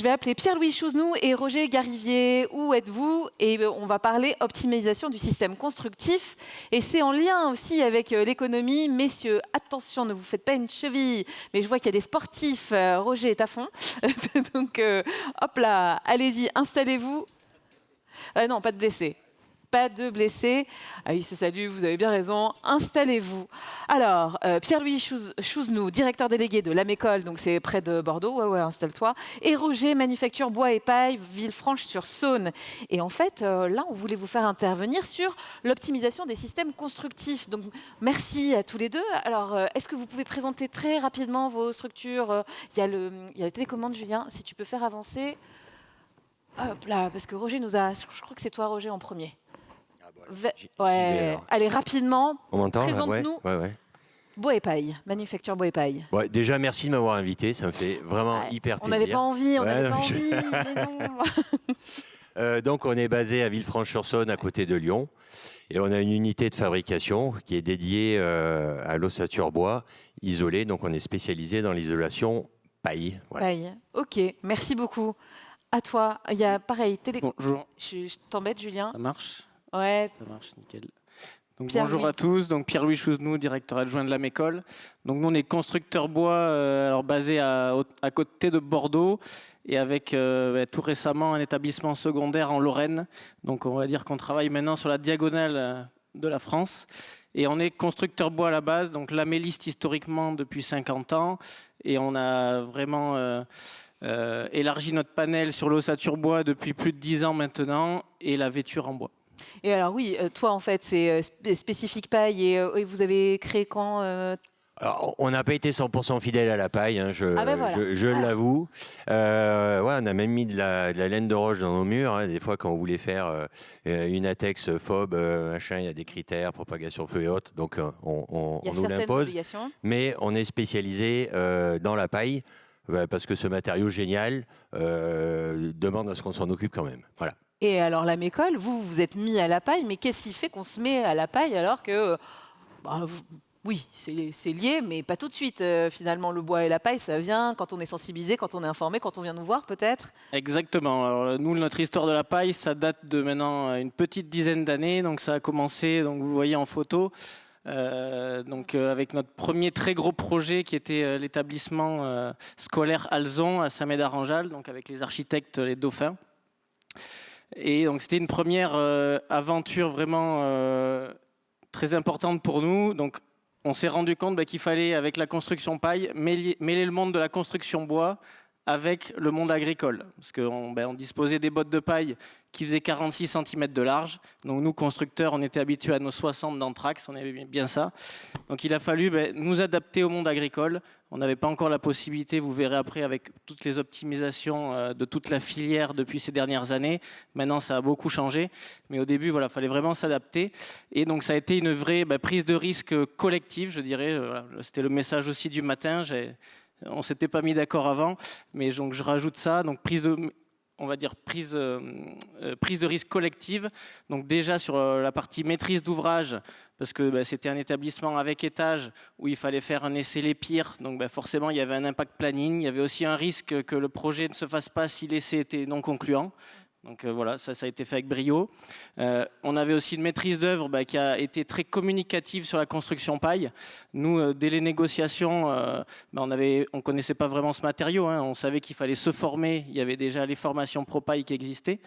vais appeler Pierre-Louis Chouznou et Roger Garivier. Où êtes-vous? Et on va parler optimisation du système constructif. Et c'est en lien aussi avec l'économie. Messieurs, attention, ne vous faites pas une cheville. Mais je vois qu'il y a des sportifs. Roger est à fond. Donc, hop là, allez-y, installez-vous. Non, pas de blessés. Pas de blessés. Ah, il se salue, vous avez bien raison. Installez-vous. Alors, Pierre-Louis Chouznou, directeur délégué de l'AMECOL, donc c'est près de Bordeaux. Ouais, installe-toi. Et Roger, manufacture bois et paille, Villefranche-sur-Saône. Et en fait, là, on voulait vous faire intervenir sur l'optimisation des systèmes constructifs. Donc, merci à tous les deux. Alors, est-ce que vous pouvez présenter très rapidement vos structures? Il y a la télécommande, Julien, si tu peux faire avancer. Hop là, parce que Roger nous a... Je crois que c'est toi, Roger, en premier. Ouais. Allez, rapidement, On m'entend? présente-nous Ouais. Bois et Paille, manufacture Bois et Paille. Ouais, déjà, merci de m'avoir invité. Ça me fait vraiment hyper On plaisir. n'avait pas envie, mais non. Donc, on est basé à Villefranche-sur-Saône, à côté de Lyon. Et on a une unité de fabrication qui est dédiée à l'ossature bois isolée. Donc, on est spécialisé dans l'isolation paille. Voilà. Paille, ok, merci beaucoup. À toi, il y a pareil, Bonjour. Je t'embête, Julien. Ça marche? Ouais. Ça marche, nickel. Donc, Pierre-Louis. bonjour à tous, donc Pierre-Louis Chouznou, directeur adjoint de l'AMECOL. Donc nous on est constructeur bois, alors basé à côté de Bordeaux et avec tout récemment un établissement secondaire en Lorraine. Donc on va dire qu'on travaille maintenant sur la diagonale de la France. Et on est constructeur bois à la base, donc lamelliste historiquement depuis 50 ans. Et on a vraiment élargi notre panel sur l'ossature bois depuis plus de 10 ans maintenant et la vêture en bois. Et alors oui, toi en fait c'est spécifique paille et vous avez créé quand Alors, on n'a pas été 100% fidèle à la paille, hein, je Voilà. l'avoue. On a même mis de la laine de roche dans nos murs. Hein, des fois, quand on voulait faire une ATEX FOB, machin, il y a des critères, propagation feu et autres, donc on Il y a nous certaines l'impose. obligations. Mais on est spécialisé dans la paille, parce que ce matériau génial demande à ce qu'on s'en occupe quand même. Voilà. Et alors l'AMECOL, vous vous êtes mis à la paille, mais qu'est-ce qui fait qu'on se met à la paille alors que, oui, c'est lié, mais pas tout de suite. Finalement, le bois et la paille, ça vient quand on est sensibilisé, quand on est informé, quand on vient nous voir peut-être. Exactement. Alors, nous, notre histoire de la paille, ça date de maintenant une petite dizaine d'années. Donc ça a commencé, donc vous le voyez en photo, avec notre premier très gros projet qui était l'établissement scolaire Alzon à Saint-Médard-en-Jalles, donc avec les architectes les Dauphins. Et donc c'était une première aventure vraiment très importante pour nous. Donc on s'est rendu compte qu'il fallait, avec la construction paille, mêler le monde de la construction bois avec le monde agricole. Parce qu'on disposait des bottes de paille qui faisaient 46 cm de large. Donc nous, constructeurs, on était habitués à nos 60 d'anthrax, on avait bien ça. Donc il a fallu nous adapter au monde agricole. On n'avait pas encore la possibilité, vous verrez après, avec toutes les optimisations de toute la filière depuis ces dernières années. Maintenant, ça a beaucoup changé. Mais au début, il fallait vraiment s'adapter. Et donc ça a été une vraie prise de risque collective, je dirais. C'était le message aussi du matin. On ne s'était pas mis d'accord avant, mais donc je rajoute ça. Donc prise de risque collective. Donc déjà sur la partie maîtrise d'ouvrage, parce que c'était un établissement avec étage où il fallait faire un essai les pires. Donc forcément, il y avait un impact planning. Il y avait aussi un risque que le projet ne se fasse pas si l'essai était non concluant. Donc voilà, ça a été fait avec brio. On avait aussi une maîtrise d'œuvre qui a été très communicative sur la construction paille. Nous, dès les négociations, on ne connaissait pas vraiment ce matériau. Hein. On savait qu'il fallait se former. Il y avait déjà les formations pro paille qui existaient.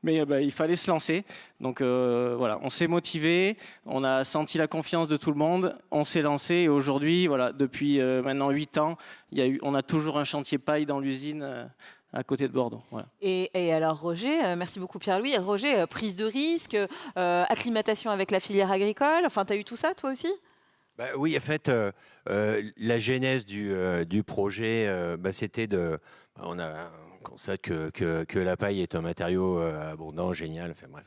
Mais il fallait se lancer. Donc voilà, on s'est motivé, on a senti la confiance de tout le monde, on s'est lancé. Et aujourd'hui, depuis maintenant 8 ans, on a toujours un chantier paille dans l'usine à côté de Bordeaux. Voilà. Et alors Roger, merci beaucoup Pierre-Louis. Roger, prise de risque, acclimatation avec la filière agricole, enfin tu as eu tout ça toi aussi? Oui, en fait, la genèse du projet, c'était on a constate que la paille est un matériau abondant, génial. Enfin bref,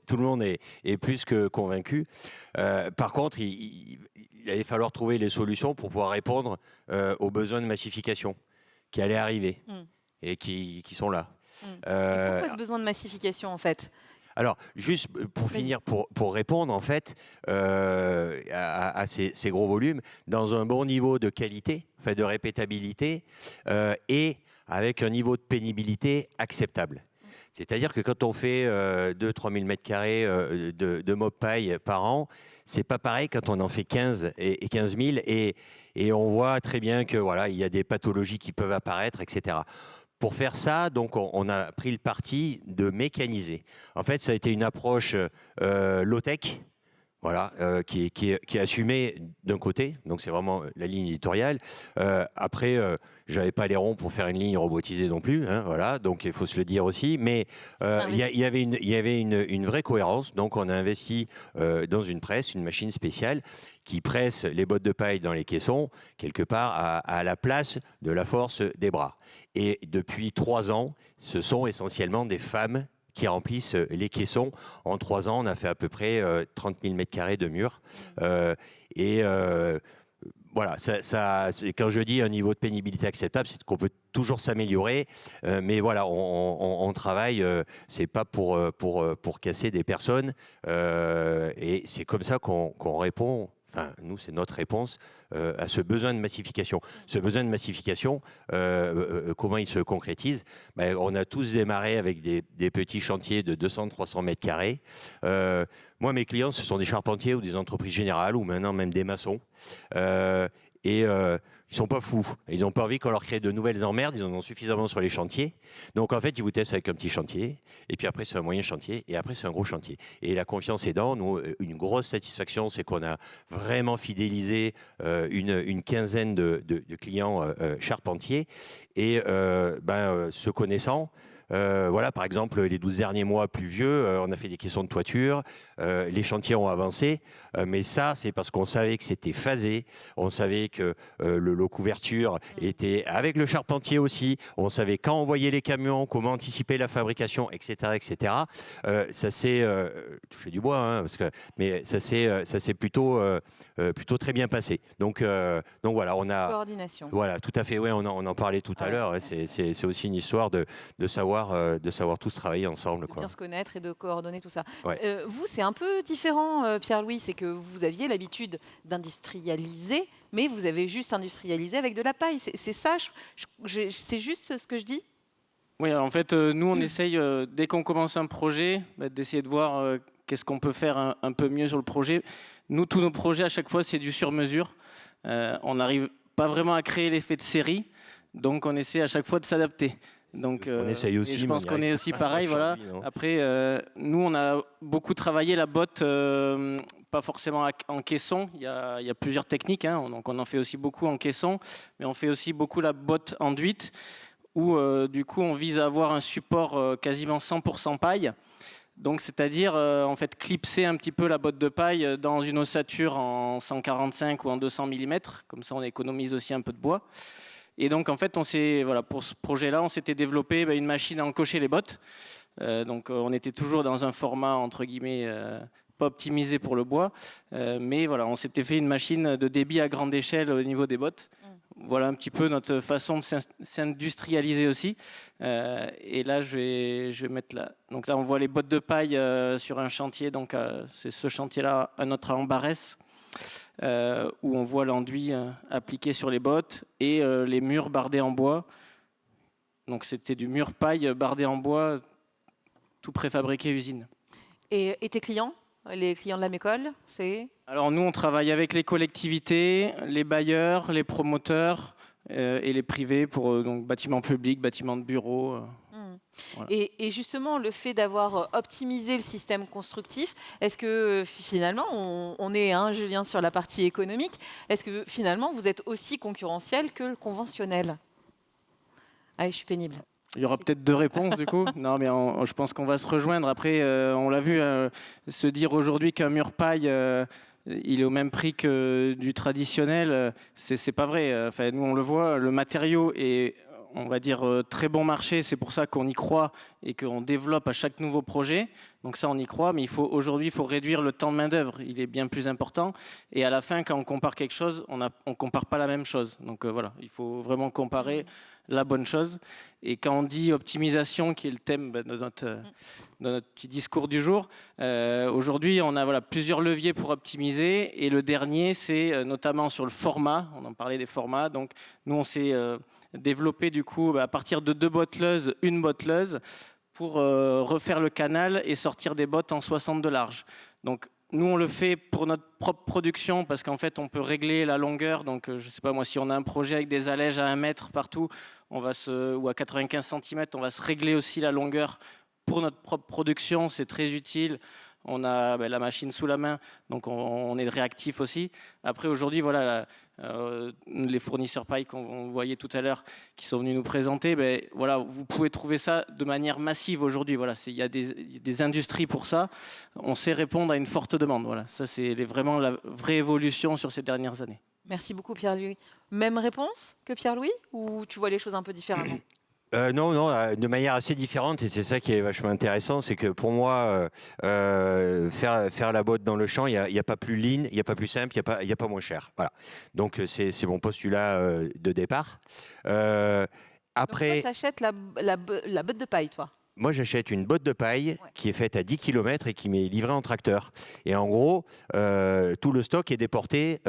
tout le monde est plus que convaincu. Par contre, il allait falloir trouver les solutions pour pouvoir répondre aux besoins de massification qui allaient arriver et qui sont là. Et pourquoi ce besoin de massification en fait? Alors, juste pour finir, pour répondre en fait à ces gros volumes, dans un bon niveau de qualité, de répétabilité, et avec un niveau de pénibilité acceptable. C'est-à-dire que quand on fait 2-3 000 m² de mob paille par an, c'est pas pareil quand on en fait 15 et 15 000 et on voit très bien que voilà, il y a des pathologies qui peuvent apparaître, etc. Pour faire ça, donc on a pris le parti de mécaniser. En fait, ça a été une approche low-tech. Voilà, qui est assumé d'un côté, donc c'est vraiment la ligne éditoriale. Après, j'avais pas les ronds pour faire une ligne robotisée non plus, hein, voilà, donc il faut se le dire aussi. Mais il y avait une vraie cohérence, donc on a investi dans une presse, une machine spéciale qui presse les bottes de paille dans les caissons, quelque part à la place de la force des bras. Et depuis 3 ans, ce sont essentiellement des femmes qui remplissent les caissons. En 3 ans, on a fait à peu près 30 000 m² de murs. Voilà, quand je dis un niveau de pénibilité acceptable, c'est qu'on peut toujours s'améliorer. Mais voilà, on travaille, c'est pas pour casser des personnes. Et c'est comme ça qu'on répond. Enfin, nous, c'est notre réponse à ce besoin de massification. Ce besoin de massification, comment il se concrétise? On a tous démarré avec des petits chantiers de 200-300 m². Moi, mes clients, ce sont des charpentiers ou des entreprises générales ou maintenant même des maçons. Ils sont pas fous. Ils n'ont pas envie qu'on leur crée de nouvelles emmerdes. Ils en ont suffisamment sur les chantiers. Donc, en fait, ils vous testent avec un petit chantier. Et puis après, c'est un moyen chantier. Et après, c'est un gros chantier. Et la confiance aidant, nous, une grosse satisfaction, c'est qu'on a vraiment fidélisé une quinzaine de clients charpentiers. Et se connaissant, voilà, par exemple, les 12 derniers mois pluvieux, on a fait des caissons de toiture, les chantiers ont avancé, mais ça, c'est parce qu'on savait que c'était phasé, on savait que le lot couverture était avec le charpentier aussi, on savait quand envoyer les camions, comment anticiper la fabrication, etc. etc. Ça s'est touché du bois, hein, mais ça s'est plutôt très bien passé. Donc voilà, on a... Coordination. Voilà, tout à fait, ouais, on en parlait tout à l'heure, ouais, c'est aussi une histoire de savoir tous travailler ensemble. De bien se connaître et de coordonner tout ça. Ouais. Vous, c'est un peu différent, Pierre-Louis, c'est que vous aviez l'habitude d'industrialiser, mais vous avez juste industrialisé avec de la paille. C'est ça, c'est juste ce que je dis? Oui, en fait, nous, on essaye, dès qu'on commence un projet, d'essayer de voir qu'est-ce qu'on peut faire un peu mieux sur le projet. Nous, tous nos projets, à chaque fois, c'est du sur-mesure. On n'arrive pas vraiment à créer l'effet de série, donc on essaie à chaque fois de s'adapter. Donc, on essaye aussi. Et je pense qu'on est aussi pareil. Voilà. Après, nous, on a beaucoup travaillé la botte, pas forcément en caisson. Il y a plusieurs techniques, hein, donc on en fait aussi beaucoup en caisson, mais on fait aussi beaucoup la botte enduite, où du coup, on vise à avoir un support quasiment 100% paille. Donc, c'est-à-dire, en fait, clipser un petit peu la botte de paille dans une ossature en 145 ou en 200 mm. Comme ça, on économise aussi un peu de bois. Et donc, en fait, voilà, pour ce projet-là, on s'était développé une machine à encocher les bottes. Donc, on était toujours dans un format, entre guillemets, pas optimisé pour le bois. Mais voilà, on s'était fait une machine de débit à grande échelle au niveau des bottes. Voilà un petit peu notre façon de s'industrialiser aussi. Et là, je vais mettre là. Donc là, on voit les bottes de paille sur un chantier. Donc, c'est ce chantier-là, un autre à Ambarès. Où on voit l'enduit appliqué sur les bottes et les murs bardés en bois. Donc c'était du mur paille bardé en bois, tout préfabriqué usine. Et tes clients, les clients de la Mécole, c'est? Alors nous, on travaille avec les collectivités, les bailleurs, les promoteurs et les privés pour donc bâtiments publics, bâtiments de bureaux. Voilà. Et justement, le fait d'avoir optimisé le système constructif, est-ce que finalement, on est, Julien, sur la partie économique, est-ce que finalement, vous êtes aussi concurrentiel que le conventionnel? Ah, je suis pénible. Il y aura peut-être 2 réponses du coup. Non, mais je pense qu'on va se rejoindre. Après, on l'a vu, se dire aujourd'hui qu'un mur paille, il est au même prix que du traditionnel, c'est pas vrai. Enfin, nous, on le voit, le matériau est, on va dire, très bon marché. C'est pour ça qu'on y croit et qu'on développe à chaque nouveau projet. Donc ça, on y croit, mais aujourd'hui, il faut réduire le temps de main-d'œuvre. Il est bien plus important. Et à la fin, quand on compare quelque chose, on ne compare pas la même chose. Donc voilà, il faut vraiment comparer la bonne chose. Et quand on dit optimisation, qui est le thème de notre petit discours du jour, aujourd'hui, on a plusieurs leviers pour optimiser. Et le dernier, c'est notamment sur le format. On en parlait des formats. Donc nous, on s'est développé du coup à partir de 2 botteleuses, une botteleuse, pour refaire le canal et sortir des bottes en 60 de large. Donc nous, on le fait pour notre propre production parce qu'en fait, on peut régler la longueur. Donc, je ne sais pas moi, si on a un projet avec des allèges à 1 mètre partout, ou à 95 cm, on va se régler aussi la longueur pour notre propre production. C'est très utile. On a la machine sous la main, donc on est réactif aussi. Après, aujourd'hui, voilà, les fournisseurs paille qu'on voyait tout à l'heure, qui sont venus nous présenter, voilà, vous pouvez trouver ça de manière massive aujourd'hui. Voilà, il y a des industries pour ça. On sait répondre à une forte demande. Voilà, ça, c'est vraiment la vraie évolution sur ces dernières années. Merci beaucoup, Pierre-Louis. Même réponse que Pierre-Louis, ou tu vois les choses un peu différemment? Non, de manière assez différente, et c'est ça qui est vachement intéressant, c'est que pour moi, faire la botte dans le champ, il n'y a pas plus lean, il n'y a pas plus simple, il n'y a pas moins cher. Voilà. Donc c'est mon postulat de départ. Après, donc toi, tu achètes la botte de paille, toi? Moi, j'achète une botte de paille qui est faite à 10 km et qui m'est livrée en tracteur. Et en gros, tout le stock est déporté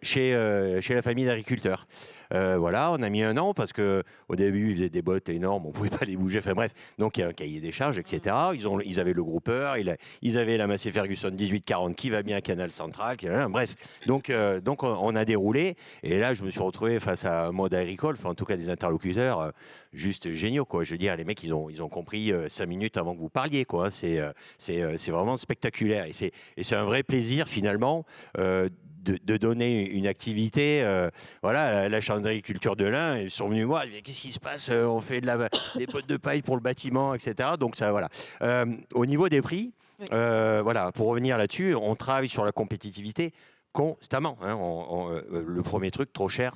chez la famille d'agriculteurs. Voilà, on a mis 1 an parce qu'au début, ils faisaient des bottes énormes, on ne pouvait pas les bouger. Enfin bref, donc il y a un cahier des charges, etc. Ils avaient le groupeur, ils avaient la Massey Ferguson 1840 qui va bien à Canal Central. Bref, donc on a déroulé. Et là, je me suis retrouvé face à un mode agricole, enfin en tout cas des interlocuteurs juste géniaux, quoi. Je veux dire, les mecs, ils ont compris 5 minutes avant que vous parliez, quoi. C'est vraiment spectaculaire. Et c'est un vrai plaisir, finalement, de donner une activité. Voilà, la chambre d'agriculture de l'Ain, ils sont venus voir, qu'est-ce qui se passe? On fait des bottes de paille pour le bâtiment, etc. Donc ça, voilà. Au niveau des prix, voilà, pour revenir là-dessus, on travaille sur la compétitivité constamment. Hein. Le premier truc, trop cher.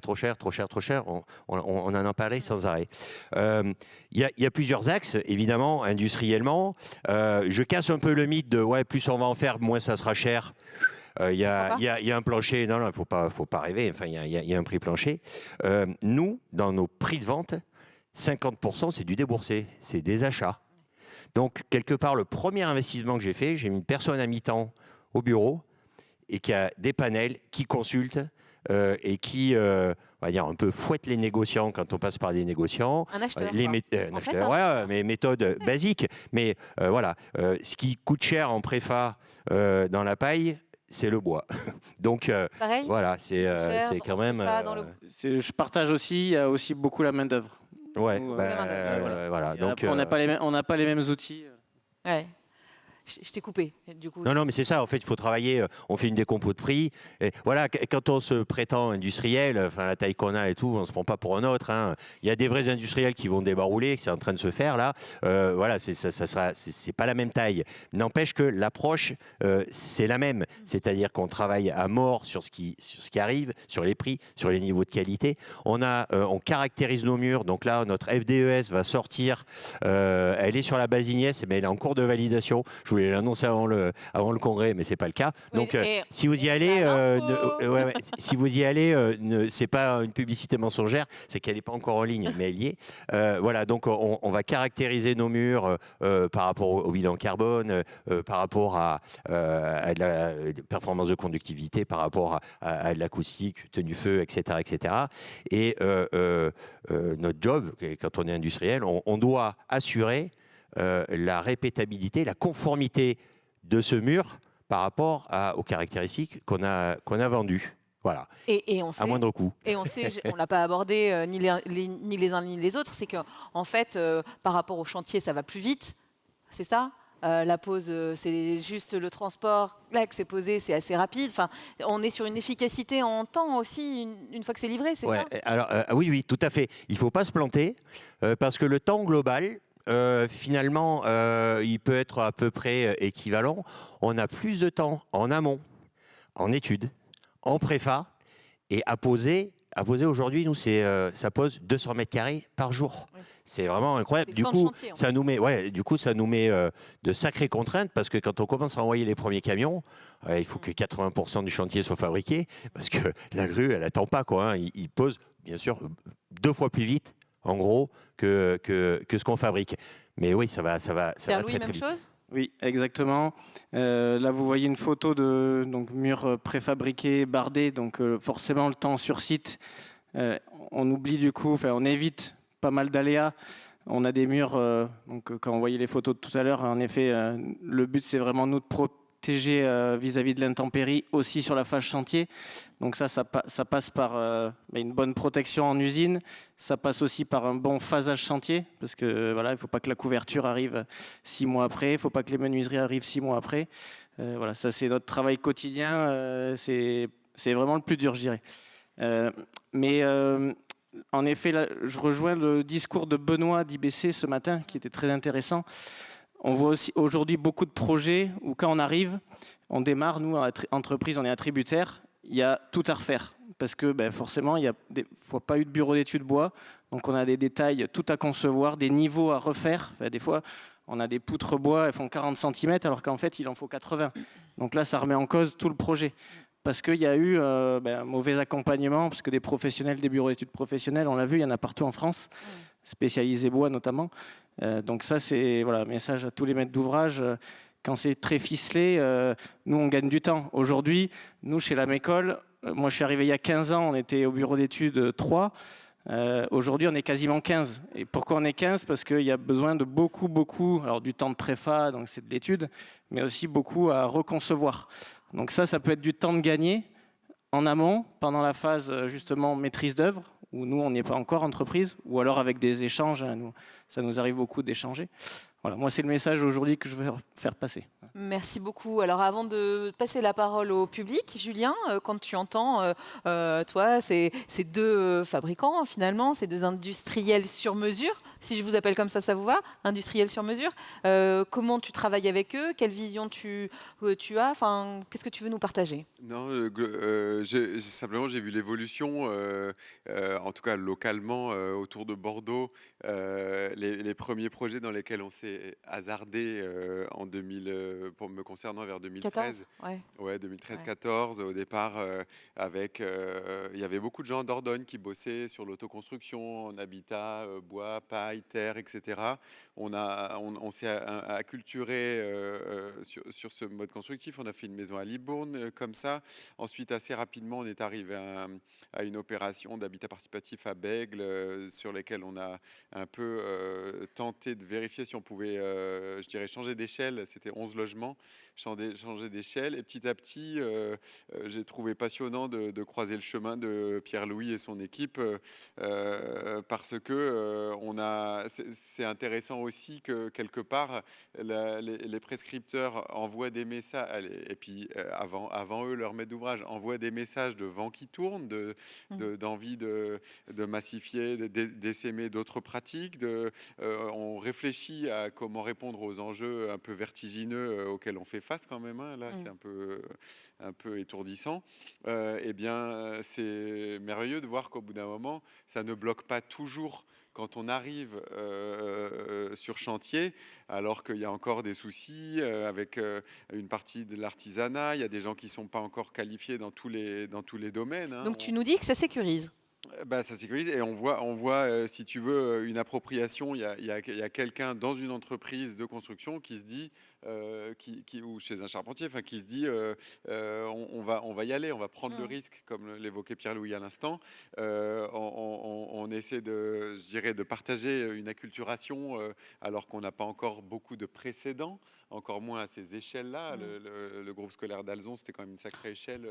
On en a parlé sans arrêt. Il y a plusieurs axes, évidemment, industriellement. Je casse un peu le mythe de plus on va en faire, moins ça sera cher. Il y a un plancher. Non, il ne faut pas rêver. Enfin, il y a un prix plancher. Nous, dans nos prix de vente, 50%, c'est du déboursé. C'est des achats. Donc, quelque part, le premier investissement que j'ai mis une personne à mi-temps au bureau et qui a des panels, qui consulte et qui, on va dire, un peu fouette les négociants quand on passe par des négociants. Un acheteur. Mais méthode basique. Mais voilà, ce qui coûte cher en préfa dans la paille, c'est le bois. Donc voilà, c'est quand même. Je partage aussi, il y a aussi beaucoup la main-d'œuvre. Ouais, voilà. Donc, on n'a pas les mêmes outils. Ouais. Je t'ai coupé, du coup. Non, mais c'est ça. En fait, il faut travailler. On fait une décompo de prix. Et voilà, quand on se prétend industriel, enfin la taille qu'on a et tout, on se prend pas pour un autre. Hein. Il y a des vrais industriels qui vont débarouler, c'est en train de se faire là. Voilà, c'est pas la même taille. N'empêche que l'approche, c'est la même. C'est-à-dire qu'on travaille à mort sur ce qui arrive, sur les prix, sur les niveaux de qualité. On caractérise nos murs. Donc là, notre FDES va sortir. Elle est sur la base Ignès, mais elle est en cours de validation. Je voulais l'annoncer avant le congrès, mais c'est pas le cas. Donc, si vous y allez, c'est pas une publicité mensongère, c'est qu'elle n'est pas encore en ligne, mais elle y est. Voilà, donc on va caractériser nos murs par rapport au bilan carbone, par rapport à de la performance de conductivité, par rapport à de l'acoustique, tenue feu, etc., etc. Et notre job, quand on est industriel, on doit assurer la répétabilité, la conformité de ce mur par rapport aux caractéristiques qu'on a vendues. Voilà. Et on sait, à moindre coût. Et on sait, on l'a pas abordé ni les uns ni les autres, c'est qu'en fait, par rapport au chantier, ça va plus vite, c'est ça? La pose, c'est juste le transport, là que c'est posé, c'est assez rapide. Enfin, on est sur une efficacité en temps aussi, une fois que c'est livré, c'est ça? Alors, oui, tout à fait. Il ne faut pas se planter, parce que le temps global, finalement, il peut être à peu près équivalent. On a plus de temps en amont, en études, en préfa, et à poser à poser aujourd'hui, nous, ça pose 200 mètres carrés par jour. Oui. C'est vraiment incroyable. C'est Du le temps de coup, chantier, en ça nous met, de sacrées contraintes parce que quand on commence à envoyer les premiers camions, il faut que 80% du chantier soit fabriqué parce que la grue, elle n'attend pas, quoi. Hein. Il pose, bien sûr, 2 fois plus vite, en gros, que ce qu'on fabrique. Mais oui, ça va Pierre-Louis, très, très même vite. chose? Oui, exactement. Là, vous voyez une photo de murs préfabriqués, bardés. Donc, forcément, le temps sur site, on oublie du coup, on évite pas mal d'aléas. On a des murs, quand on voyait les photos de tout à l'heure, en effet, le but, c'est vraiment nous de protéger vis-à-vis de l'intempérie, aussi sur la phase chantier. Donc ça passe par une bonne protection en usine. Ça passe aussi par un bon phasage chantier, parce que voilà, il ne faut pas que la couverture arrive 6 mois après, il ne faut pas que les menuiseries arrivent 6 mois après. Voilà, ça c'est notre travail quotidien. C'est vraiment le plus dur, je dirais. En effet, là, je rejoins le discours de Benoît d'IBC ce matin, qui était très intéressant. On voit aussi aujourd'hui beaucoup de projets où quand on arrive, on démarre, nous, entreprise, on est attributaire, il y a tout à refaire. Parce que forcément, il n'y a pas eu de bureau d'études bois, donc on a des détails, tout à concevoir, des niveaux à refaire. Des fois, on a des poutres bois, elles font 40 cm, alors qu'en fait, il en faut 80. Donc là, ça remet en cause tout le projet. Parce qu'il y a eu un mauvais accompagnement, parce que des professionnels, des bureaux d'études professionnels, on l'a vu, il y en a partout en France, spécialisés bois notamment. Donc ça, c'est un message à tous les maîtres d'ouvrage. Quand c'est très ficelé, nous, on gagne du temps. Aujourd'hui, nous, chez la Mécole, moi, je suis arrivé il y a 15 ans, on était au bureau d'études 3. Aujourd'hui, on est quasiment 15. Et pourquoi on est 15? Parce qu'il y a besoin de beaucoup, alors du temps de préfa, donc c'est de l'étude, mais aussi beaucoup à reconcevoir. Donc ça peut être du temps de gagner en amont, pendant la phase justement maîtrise d'œuvre, où nous, on n'y est pas encore entreprise, ou alors avec des échanges, ça nous arrive beaucoup d'échanger. Voilà, moi, c'est le message aujourd'hui que je veux faire passer. Merci beaucoup. Alors, avant de passer la parole au public, Julien, quand tu entends, toi, ces 2 fabricants, finalement, ces 2 industriels sur mesure, si je vous appelle comme ça vous va? Industriels sur mesure. Comment tu travailles avec eux? Quelle vision tu as? Enfin, qu'est-ce que tu veux nous partager? Non, simplement, j'ai vu l'évolution, en tout cas localement, autour de Bordeaux. Les premiers projets dans lesquels on s'est hasardé en 2000, pour me concernant, vers 2013. 14? Ouais, 2013-14, au départ, il y avait beaucoup de gens en Dordogne qui bossaient sur l'autoconstruction, en habitat, bois, paille, terre, etc. On s'est acculturé sur ce mode constructif. On a fait une maison à Libourne comme ça. Ensuite, assez rapidement, on est arrivé à une opération d'habitat participatif à Bègle, sur lesquelles on a un peu tenté de vérifier si on pouvait, je dirais, changer d'échelle. C'était 11 logements, changer d'échelle. Et petit à petit, j'ai trouvé passionnant de croiser le chemin de Pierre-Louis et son équipe, parce que c'est intéressant aussi que quelque part, les prescripteurs envoient des messages, et puis avant eux, leur maître d'ouvrage envoie des messages de vent qui tourne, d'envie de massifier, d'essaimer d'autres pratiques. On réfléchit à comment répondre aux enjeux un peu vertigineux auxquels on fait face quand même. Là, c'est un peu étourdissant. Eh bien, c'est merveilleux de voir qu'au bout d'un moment, ça ne bloque pas toujours quand on arrive sur chantier, alors qu'il y a encore des soucis avec une partie de l'artisanat. Il y a des gens qui ne sont pas encore qualifiés dans tous les domaines. Donc, tu nous dis que ça sécurise? Ça sécurise, et on voit si tu veux, une appropriation. Il y a quelqu'un dans une entreprise de construction qui se dit, ou chez un charpentier, qui se dit, on va y aller, on va prendre le risque, comme l'évoquait Pierre-Louis à l'instant. On essaie de partager une acculturation, alors qu'on n'a pas encore beaucoup de précédents, encore moins à ces échelles-là. Le groupe scolaire d'Alzon, c'était quand même une sacrée échelle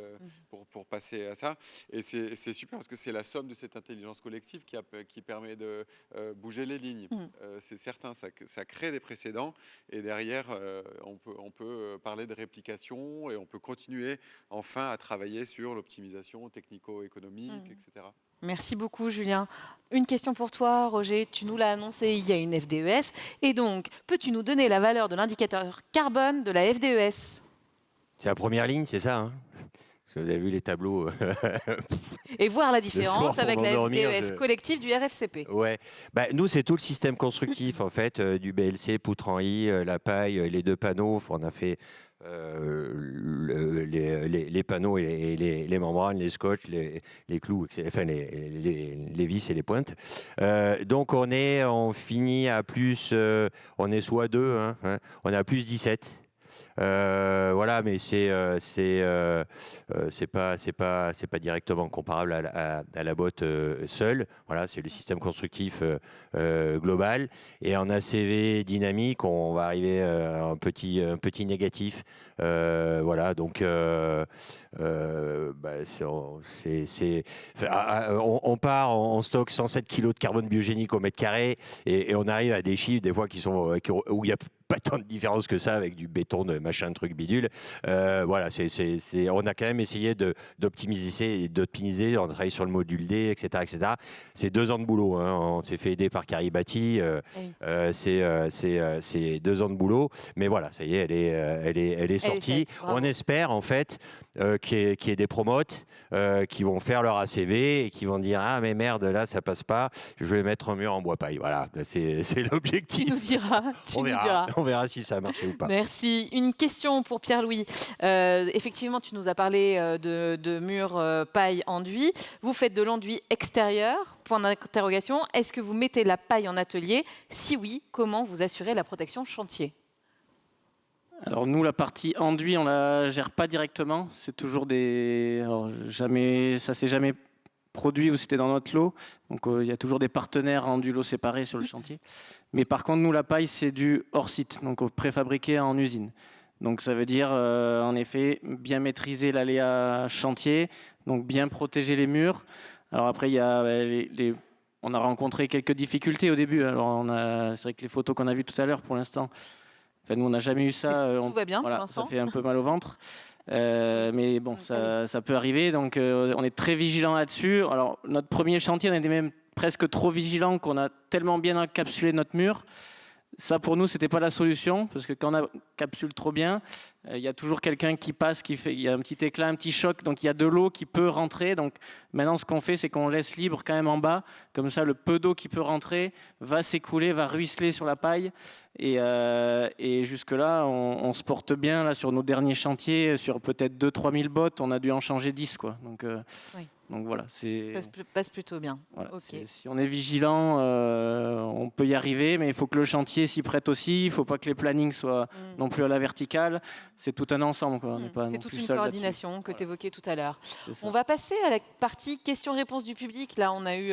pour passer à ça. Et c'est super, parce que c'est la somme de cette intelligence collective qui permet de bouger les lignes. C'est certain, ça crée des précédents, et derrière, on peut parler de réplication, et on peut continuer enfin à travailler sur l'optimisation technico-économique, etc. Merci beaucoup, Julien. Une question pour toi, Roger. Tu nous l'as annoncé, il y a une FDES. Et donc, peux-tu nous donner la valeur de l'indicateur carbone de la FDES? C'est la première ligne, c'est ça, hein? Parce que vous avez vu les tableaux. Et voir la soir, différence pour avec la m'endormir, FDES collective du RFCP. Ouais. Bah, nous, c'est tout le système constructif, en fait, du BLC, poutre en I, la paille, les 2 panneaux. Enfin, on a fait les panneaux et les membranes, les scotch, les clous, enfin, les vis et les pointes. Donc, on finit à plus, on est soit 2, on est à plus 17. Voilà, mais c'est pas directement comparable à la botte seule. Voilà, c'est le système constructif global. Et en ACV dynamique, on va arriver à un petit négatif. Voilà, donc on part, on stocke 107 kg de carbone biogénique au mètre carré et on arrive à des chiffres des fois où il y a pas tant de différence que ça avec du béton de machin truc bidule. Voilà, on a quand même essayé d'optimiser. On a travaillé sur le module D, etc., etc. C'est 2 ans de boulot. On s'est fait aider par Caribati. Oui. C'est 2 ans de boulot. Mais voilà, ça y est, elle est sortie. faite, bravo. On espère en fait qu'il y ait des promotes qui vont faire leur ACV et qui vont dire ah mais merde là ça passe pas. Je vais mettre un mur en bois paille. Voilà, c'est l'objectif. Tu nous diras. On verra si ça a marché ou pas. Merci. Une question pour Pierre-Louis. Effectivement, tu nous as parlé de murs paille enduit. Vous faites de l'enduit extérieur, point d'interrogation. Est-ce que vous mettez la paille en atelier? Si oui, comment vous assurez la protection chantier? Alors nous, la partie enduit, on la gère pas directement. C'est toujours ça s'est jamais produit ou c'était dans notre lot. Donc il y a toujours des partenaires en du lot séparé sur le chantier. Mais par contre, nous, la paille, c'est du hors site, donc préfabriqué en usine. Donc ça veut dire, en effet, bien maîtriser l'aléa chantier, donc bien protéger les murs. Alors après, il y a on a rencontré quelques difficultés au début. Alors c'est vrai que les photos qu'on a vues tout à l'heure, pour l'instant, enfin, nous, on n'a jamais eu ça. Tout va bien voilà, pour l'instant. ça fait un peu mal au ventre. Mais bon, ça peut arriver. Donc, on est très vigilant là-dessus. Alors, notre premier chantier, on était même presque trop vigilant qu'on a tellement bien encapsulé notre mur. Ça, pour nous, c'était pas la solution, parce que quand on encapsule trop bien, il y a toujours quelqu'un qui passe, il y a un petit éclat, un petit choc, donc il y a de l'eau qui peut rentrer. Donc maintenant, ce qu'on fait, c'est qu'on laisse libre quand même en bas, comme ça, le peu d'eau qui peut rentrer va s'écouler, va ruisseler sur la paille. Et jusque-là, on se porte bien là sur nos derniers chantiers, sur peut-être 2-3 000 bottes, on a dû en changer 10, quoi. Donc, Oui. donc voilà, Ça se passe plutôt bien. voilà, Ok. si on est vigilant, on peut y arriver, mais il faut que le chantier s'y prête aussi. Il ne faut pas que les plannings soient non plus à la verticale. C'est tout un ensemble, quoi. On n'est pas C'est non toute plus une seul coordination que là-dessus. tu évoquais tout à l'heure. C'est ça. On va passer à la partie questions-réponses du public. Là, on a eu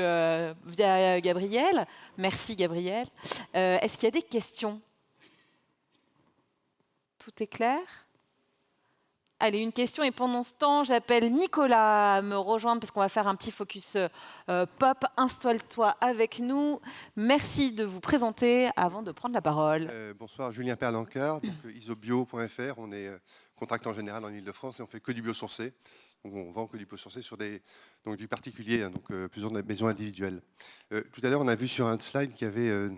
via Gabriel. Merci Gabriel. Est-ce qu'il y a des questions? Tout est clair? Allez, une question. Et pendant ce temps, j'appelle Nicolas à me rejoindre parce qu'on va faire un petit focus pop. Installe-toi avec nous. Merci de vous présenter avant de prendre la parole. Bonsoir, Julien Perlancar, donc isobio.fr. On est contractant général en Ile-de-France et on fait que du biosourcé. Donc on vend que du biosourcé sur du particulier, donc plusieurs maisons individuelles. Tout à l'heure, on a vu sur un slide qu'il y avait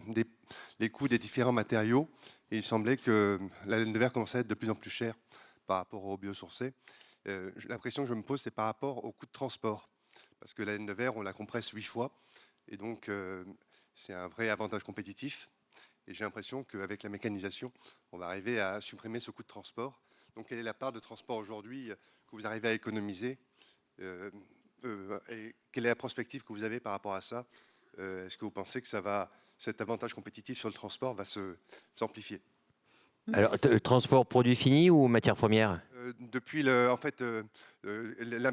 les coûts des différents matériaux et il semblait que la laine de verre commençait à être de plus en plus chère par rapport au biosourcé. L'impression que je me pose, c'est par rapport au coût de transport. Parce que la laine de verre, on la compresse 8 fois. Et donc, c'est un vrai avantage compétitif. Et j'ai l'impression qu'avec la mécanisation, on va arriver à supprimer ce coût de transport. Donc, quelle est la part de transport aujourd'hui que vous arrivez à économiser et quelle est la prospective que vous avez par rapport à ça? Est-ce que vous pensez que cet avantage compétitif sur le transport va s'amplifier? Alors, transport produit fini ou matière première? Depuis la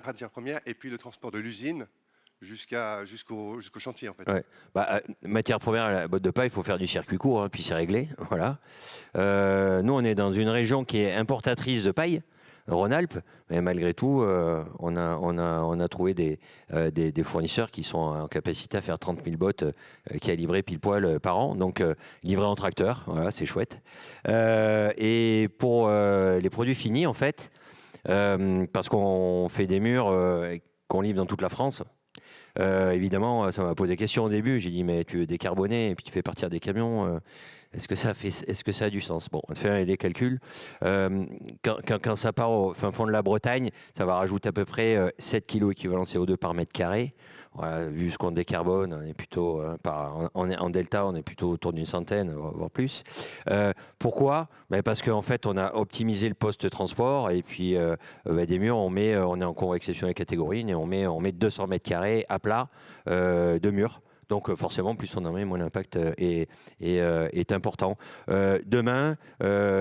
matière première et puis le transport de l'usine jusqu'au chantier en fait. Ouais. Matière première, la botte de paille, il faut faire du circuit court, puis c'est réglé. Voilà. Nous, on est dans une région qui est importatrice de paille, Rhône-Alpes, mais malgré tout, on a trouvé des fournisseurs qui sont en capacité à faire 30 000 bottes qui a livré pile poil par an, donc livré en tracteur, voilà, c'est chouette. Et pour les produits finis, en fait, parce qu'on fait des murs qu'on livre dans toute la France, évidemment, ça m'a posé question au début. J'ai dit, mais tu veux décarboner et puis tu fais partir des camions. Est-ce que ça a du sens? Bon, on fait des calculs. Quand ça part au fin fond de la Bretagne, ça va rajouter à peu près 7 kg équivalent CO2 par mètre carré. Voilà, vu ce qu'on décarbone, on est plutôt en delta, on est plutôt autour d'une centaine, voire plus. Pourquoi? Parce qu'en fait, on a optimisé le poste transport et puis des murs, on est en convection catégorie et on met 200 mètres carrés à plat de murs. Donc forcément, plus on en met, moins l'impact est important. Demain,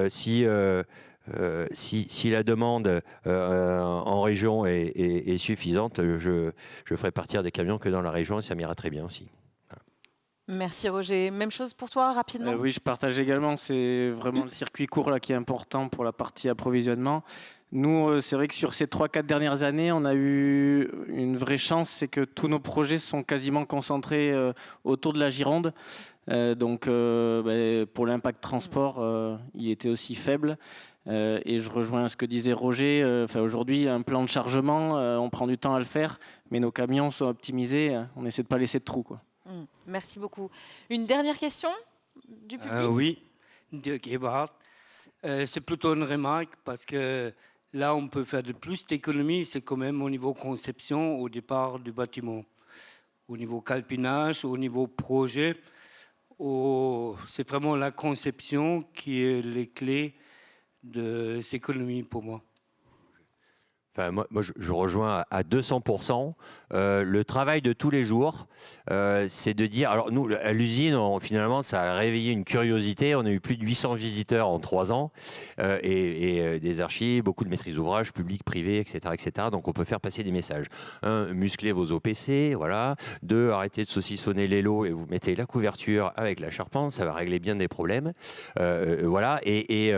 si la demande en région est suffisante, je ferai partir des camions que dans la région et ça m'ira très bien aussi. Merci Roger. Même chose pour toi, rapidement? Oui, je partage également. C'est vraiment le circuit court là, qui est important pour la partie approvisionnement. Nous, c'est vrai que sur ces 3-4 dernières années, on a eu une vraie chance, c'est que tous nos projets sont quasiment concentrés autour de la Gironde. Donc, pour l'impact transport, il était aussi faible. Et je rejoins ce que disait Roger. Aujourd'hui, un plan de chargement, on prend du temps à le faire, mais nos camions sont optimisés. On essaie de ne pas laisser de trous, quoi. Merci beaucoup. Une dernière question du public? Oui, de Gebhardt. C'est plutôt une remarque parce que là, on peut faire de plus d'économies. C'est quand même au niveau conception, au départ du bâtiment. Au niveau calpinage, au niveau projet. C'est vraiment la conception qui est les clés de ces économies pour moi. Enfin, moi je rejoins à 200%. Le travail de tous les jours, c'est de dire... Alors nous, à l'usine, finalement, ça a réveillé une curiosité. On a eu plus de 800 visiteurs en 3 ans et des archives, beaucoup de maîtrises d'ouvrage, publics, privés, etc., etc. Donc on peut faire passer des messages. 1, muscler vos OPC, voilà. 2, arrêtez de saucissonner les lots et vous mettez la couverture avec la charpente. Ça va régler bien des problèmes. Voilà. Et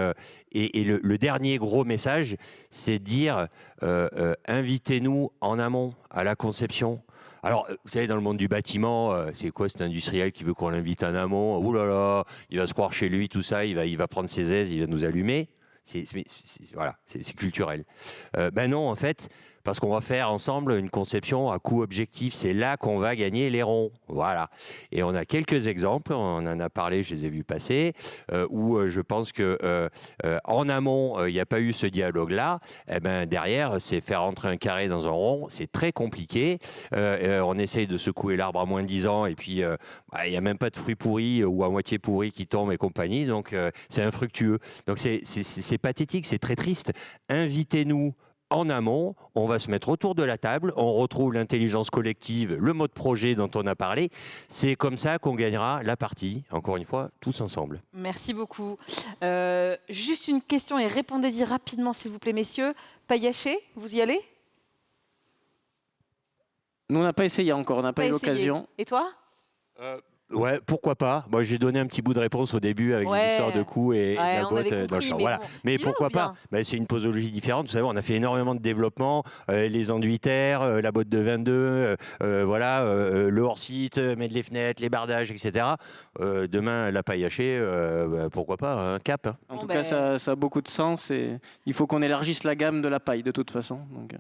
le dernier gros message, c'est de dire invitez-nous en amont à la conception. Alors, vous savez, dans le monde du bâtiment, c'est quoi cet industriel qui veut qu'on l'invite en amont? Ouh là là, il va se croire chez lui, tout ça, il va prendre ses aises, il va nous allumer. Voilà, c'est culturel. Non, en fait, parce qu'on va faire ensemble une conception à coût objectif. C'est là qu'on va gagner les ronds. Voilà. Et on a quelques exemples, on en a parlé, je les ai vus passer, où je pense qu'en amont, il n'y a pas eu ce dialogue-là. Derrière, c'est faire rentrer un carré dans un rond, c'est très compliqué. On essaye de secouer l'arbre à moins de 10 ans et puis il n'y a même pas de fruits pourris ou à moitié pourris qui tombent et compagnie. Donc c'est infructueux. Donc c'est pathétique, c'est très triste. Invitez-nous en amont, on va se mettre autour de la table, on retrouve l'intelligence collective, le mode projet dont on a parlé. C'est comme ça qu'on gagnera la partie, encore une fois, tous ensemble. Merci beaucoup. Juste une question et répondez-y rapidement, s'il vous plaît, messieurs. Paillaché, vous y allez? Nous, on n'a pas essayé encore, on n'a pas eu l'occasion. Et toi? Ouais, pourquoi pas. Moi, j'ai donné un petit bout de réponse au début avec les histoires de coûts et la boîte dans le champ. Voilà. Mais pourquoi pas? C'est une posologie différente. Vous savez, on a fait énormément de développement. Les enduits terre, la boîte de 22, le hors-site, mettre les fenêtres, les bardages, etc. Demain, la paille hachée, pourquoi pas? Un cap. En tout cas, ça a beaucoup de sens et il faut qu'on élargisse la gamme de la paille de toute façon. Donc...